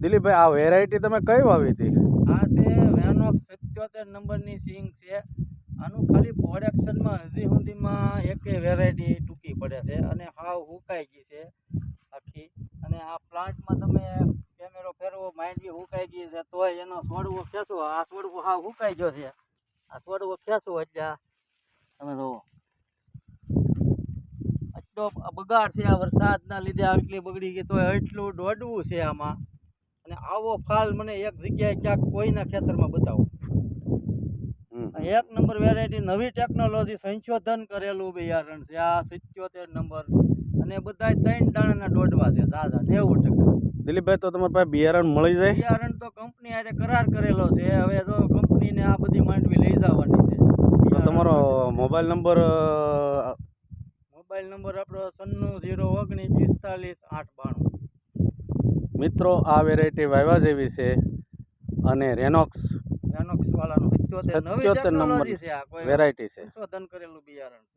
દિલીપભાઈ, આ વેરાયટી તમે કઈ વાવી હતી? આ છે વેનોક્સ 77 નંબરની સિંગ છે. આનું ખાલી પ્રોડક્શનમાં હજી સુધીમાં એકેય વેરાયટી ટૂંકી પડે છે અને હાવ હુકાઈ ગઈ છે આખી. અને આ પ્લાન્ટમાં તમે કેમેરો ફેરવો, માંડવી હુકાઈ ગઈ છે તોય એનો છોડવો ખેંચવો, આ છોડવો હાવ હુકાઈ ગયો છે. આ છોડવો ખેંચવો એટલે તમે જુઓ એટલો બગાડ છે. આ વરસાદના લીધે આટલી બગડી ગઈ તોય એટલું દોડવું છે આમાં. અને આવો ફાલ મને એક જગ્યાએ ક્યાંક કોઈના ખેતરમાં બતાવો. એક નંબર વેરાયટી, નવી ટેકનોલોજી, સંશોધન કરેલું બિયારણ છે આ 77 નંબર. અને બધાય 3 દાણાના દોડવા છે દાદા, 90%. દિલીપભાઈ, તો તમારી પાસે બિયારણ મળી જાય? બિયારણ તો કંપની હારે કરાર કરેલો છે. હવે જો કંપનીને આ બધી માંડવી લઈ જવાની છે. તો તમારો મોબાઈલ નંબર? મોબાઈલ નંબર આપણો 9609454892. મિત્રો, આ વેરાયટી વાવ્યા જેવી છે અને રેનોક્સ વાળાનું 77 નવી ટેકનોલોજી છે. આ કોઈ વેરાયટી છે. સંશોધન કરેલું બિયારણ છે.